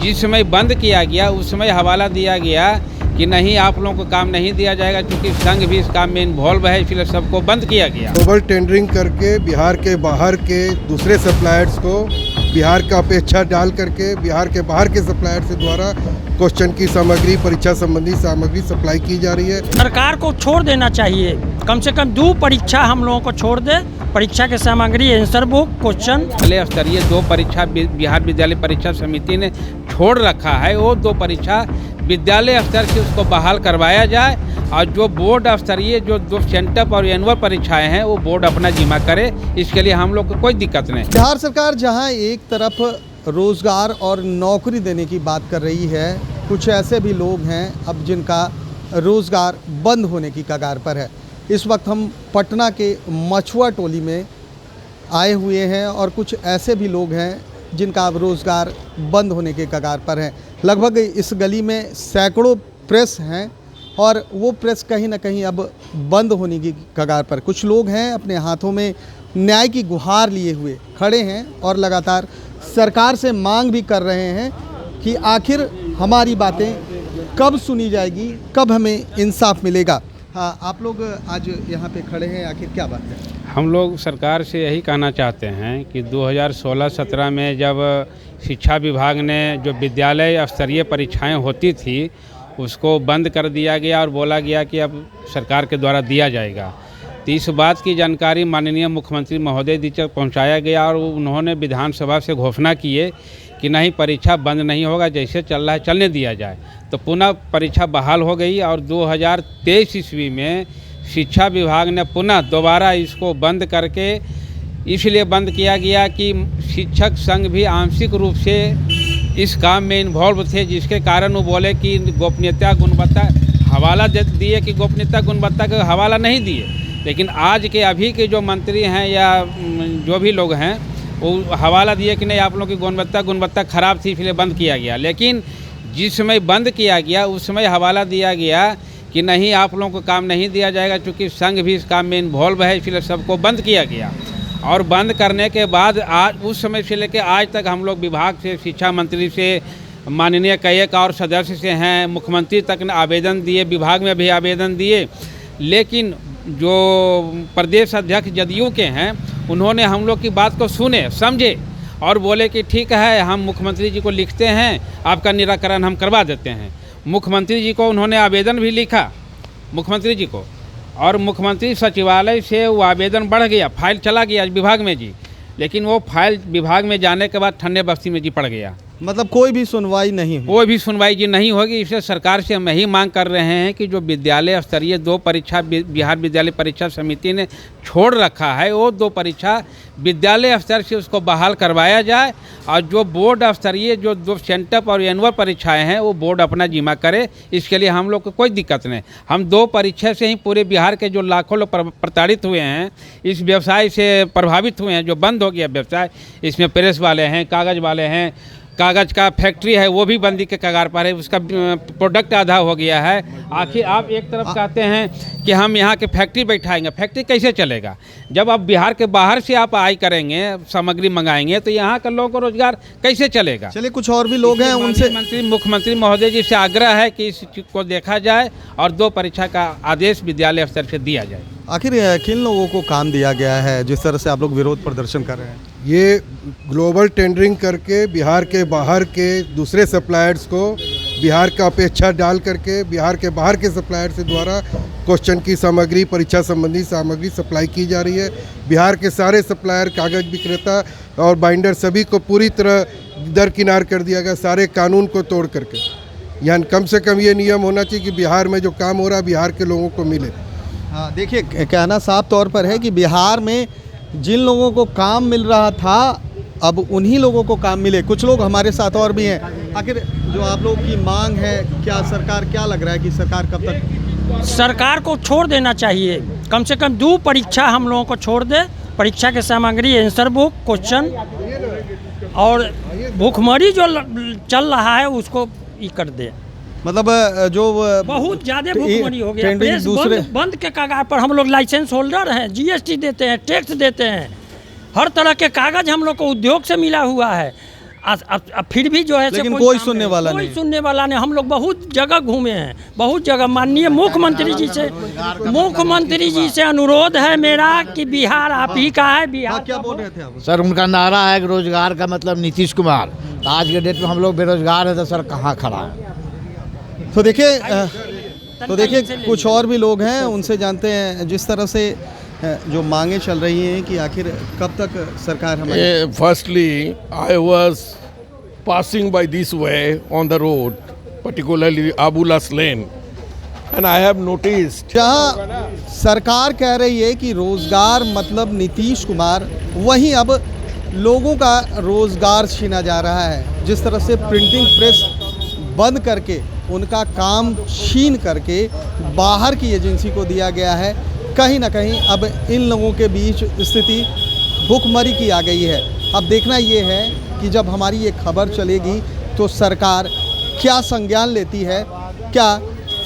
जिस समय बंद किया गया उस समय हवाला दिया गया कि नहीं, आप लोगों को काम नहीं दिया जाएगा, क्योंकि संघ भी इस काम में इन्वॉल्व है, इसलिए सबको बंद किया गया। ग्लोबल टेंडरिंग करके बिहार के बाहर के दूसरे सप्लायर्स को बिहार का अपेक्षा डाल करके बिहार के बाहर के सप्लायर से द्वारा क्वेश्चन की सामग्री, परीक्षा संबंधी सामग्री सप्लाई की जा रही है। सरकार को छोड़ देना चाहिए, कम से कम 2 परीक्षा हम लोगों को छोड़ दे, परीक्षा के सामग्री, आंसर बुक, क्वेश्चन। जिला स्तरीय 2 परीक्षा बिहार विद्यालय परीक्षा समिति ने छोड़ रखा है, वो 2 परीक्षा विद्यालय स्तर से उसको बहाल करवाया जाए, और जो बोर्ड स्तरीय जो 2 सेंटअप और एनुअल परीक्षाएं हैं वो बोर्ड अपना जिम्मा करे। इसके लिए हम लोग को कोई दिक्कत नहीं। बिहार सरकार जहां एक तरफ रोज़गार और नौकरी देने की बात कर रही है, कुछ ऐसे भी लोग हैं अब जिनका रोज़गार बंद होने की कगार पर है। इस वक्त हम पटना के मछुआ टोली में आए हुए हैं और कुछ ऐसे भी लोग हैं जिनका अब रोज़गार बंद होने के कगार पर है। लगभग इस गली में सैकड़ों प्रेस हैं और वो प्रेस कहीं ना कहीं अब बंद होने की कगार पर। कुछ लोग हैं अपने हाथों में न्याय की गुहार लिए हुए खड़े हैं और लगातार सरकार से मांग भी कर रहे हैं कि आखिर हमारी बातें कब सुनी जाएगी, कब हमें इंसाफ मिलेगा। हाँ, आप लोग आज यहाँ पे खड़े हैं, आखिर क्या बात है? हम लोग सरकार से यही कहना चाहते हैं कि 2016-17 में जब शिक्षा विभाग ने जो विद्यालय स्तरीय परीक्षाएं होती थी उसको बंद कर दिया गया और बोला गया कि अब सरकार के द्वारा दिया जाएगा। तो इस बात की जानकारी माननीय मुख्यमंत्री महोदय जी तक पहुँचाया गया और उन्होंने विधानसभा से घोषणा किए कि नहीं, परीक्षा बंद नहीं होगा, जैसे चल रहा है चलने दिया जाए। तो पुनः परीक्षा बहाल हो गई और 2023 ईस्वी में शिक्षा विभाग ने पुनः दोबारा इसको बंद करके इसलिए बंद किया गया कि शिक्षक संघ भी आंशिक रूप से इस काम में इन्वॉल्व थे, जिसके कारण वो बोले कि गोपनीयता गुणवत्ता हवाला दिए कि गोपनीयता गुणवत्ता का हवाला नहीं दिए। लेकिन आज के अभी के जो मंत्री हैं या जो भी लोग हैं वो हवाला दिए कि नहीं, आप लोगों की गुणवत्ता खराब थी इसलिए बंद किया गया। लेकिन जिस समय बंद किया गया उस समय हवाला दिया गया कि नहीं, आप लोगों को काम नहीं दिया जाएगा, क्योंकि संघ भी इस काम में इन्वॉल्व है, इसलिए सबको बंद किया गया। और बंद करने के बाद आज उस समय से लेकर आज तक हम लोग विभाग से, शिक्षा मंत्री से, माननीय कई और सदस्य से हैं, मुख्यमंत्री तक ने आवेदन दिए, विभाग में भी आवेदन दिए। लेकिन जो प्रदेश अध्यक्ष जदयू के हैं उन्होंने हम लोग की बात को सुने, समझे और बोले कि ठीक है, हम मुख्यमंत्री जी को लिखते हैं, आपका निराकरण हम करवा देते हैं। मुख्यमंत्री जी को उन्होंने आवेदन भी लिखा मुख्यमंत्री जी को, और मुख्यमंत्री सचिवालय से वो आवेदन बढ़ गया, फाइल चला गया विभाग में जी। लेकिन वो फाइल विभाग में जाने के बाद ठंडे बस्ती में जी पड़ गया। मतलब कोई भी सुनवाई नहीं हुई? कोई भी सुनवाई जी नहीं होगी। इसलिए सरकार से हम यही मांग कर रहे हैं कि जो विद्यालय स्तरीय 2 परीक्षा बिहार विद्यालय परीक्षा समिति ने छोड़ रखा है वो 2 परीक्षा विद्यालय स्तर से उसको बहाल करवाया जाए, और जो बोर्ड स्तरीय जो 2 सेंटअप और एनुअल परीक्षाएं हैं वो बोर्ड अपना जिम्मा करे। इसके लिए हम लोग को कोई दिक्कत नहीं। हम 2 परीक्षा से ही पूरे बिहार के जो लाखों लोग प्रताड़ित हुए हैं, इस व्यवसाय से प्रभावित हुए हैं, जो बंद हो गया व्यवसाय, इसमें प्रेस वाले हैं, कागज़ वाले हैं, कागज़ का फैक्ट्री है वो भी बंदी के कगार पर है, उसका प्रोडक्ट आधा हो गया है। आखिर आप एक तरफ कहते हैं कि हम यहाँ के फैक्ट्री बैठाएंगे, फैक्ट्री कैसे चलेगा? जब आप बिहार के बाहर से आप आई करेंगे, सामग्री मंगाएंगे, तो यहाँ के लोगों को रोजगार कैसे चलेगा? चलिए, कुछ और भी लोग हैं, उनसे मुख्यमंत्री महोदय जी से आग्रह है कि इस चीज़ को देखा जाए और 2 परीक्षा का आदेश विद्यालय स्तर से दिया जाए। आखिर किन लोगों को काम दिया गया है जिस तरह से आप लोग विरोध प्रदर्शन कर रहे हैं? ये ग्लोबल टेंडरिंग करके बिहार के बाहर के दूसरे सप्लायर्स को बिहार का अपेक्षा डाल करके बिहार के बाहर के सप्लायर से द्वारा क्वेश्चन की सामग्री, परीक्षा संबंधी सामग्री सप्लाई की जा रही है। बिहार के सारे सप्लायर, कागज़ विक्रेता और बाइंडर सभी को पूरी तरह दरकिनार कर दिया गया, सारे कानून को तोड़ करके। यानी कम से कम ये नियम होना चाहिए कि बिहार में जो काम हो रहा है बिहार के लोगों को मिले। हाँ, देखिए, कहना साफ तौर पर है कि बिहार में जिन लोगों को काम मिल रहा था अब उन्हीं लोगों को काम मिले। कुछ लोग हमारे साथ और भी हैं। आखिर जो आप लोगों की मांग है, क्या सरकार, क्या लग रहा है कि सरकार कब तक? सरकार को छोड़ देना चाहिए, कम से कम 2 परीक्षा हम लोगों को छोड़ दे, परीक्षा के सामग्री, आंसर बुक, क्वेश्चन, और भूखमरी जो चल रहा है उसको ये कर दे। मतलब जो बहुत ज़्यादा भूखमरी हो गया। प्रेस दूसरे बंद के कागज पर हम लोग लाइसेंस होल्डर हैं, जीएसटी देते हैं, टैक्स देते हैं, हर तरह के कागज़ हम लोग को उद्योग से मिला हुआ है। अब फिर भी जो है लेकिन से कोई काम सुनने नहीं, वाला कोई नहीं। सुनने वाला नहीं। हम लोग बहुत जगह घूमे हैं, बहुत जगह। माननीय मुख्यमंत्री जी से अनुरोध है मेरा कि बिहार आप ही का है। बिहार क्या बोल रहे थे आप? सर उनका नारा है कि रोजगार का मतलब नीतीश कुमार। तो आज के डेट में हम लोग बेरोजगार हैं तो सर कहाँ खड़ा है? तो देखिए कुछ और भी लोग हैं, उनसे जानते हैं जिस तरह से जो मांगे चल रही हैं कि आखिर कब तक सरकार हमारी। Firstly, I was passing by this way on the road, particularly Abulas Lane, and I have noticed जहाँ सरकार कह रही है कि रोजगार मतलब नीतीश कुमार, वहीं अब लोगों का रोजगार छीना जा रहा है। जिस तरह से प्रिंटिंग प्रेस बंद करके उनका काम छीन करके बाहर की एजेंसी को दिया गया है, कहीं ना कहीं अब इन लोगों के बीच स्थिति भुखमरी की आ गई है। अब देखना ये है कि जब हमारी ये खबर चलेगी तो सरकार क्या संज्ञान लेती है, क्या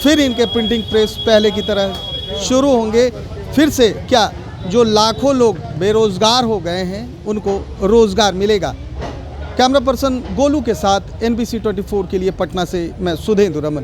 फिर इनके प्रिंटिंग प्रेस पहले की तरह शुरू होंगे, फिर से क्या जो लाखों लोग बेरोज़गार हो गए हैं उनको रोज़गार मिलेगा। कैमरा पर्सन गोलू के साथ NBC 24 के लिए पटना से मैं सुधेंदु रमन।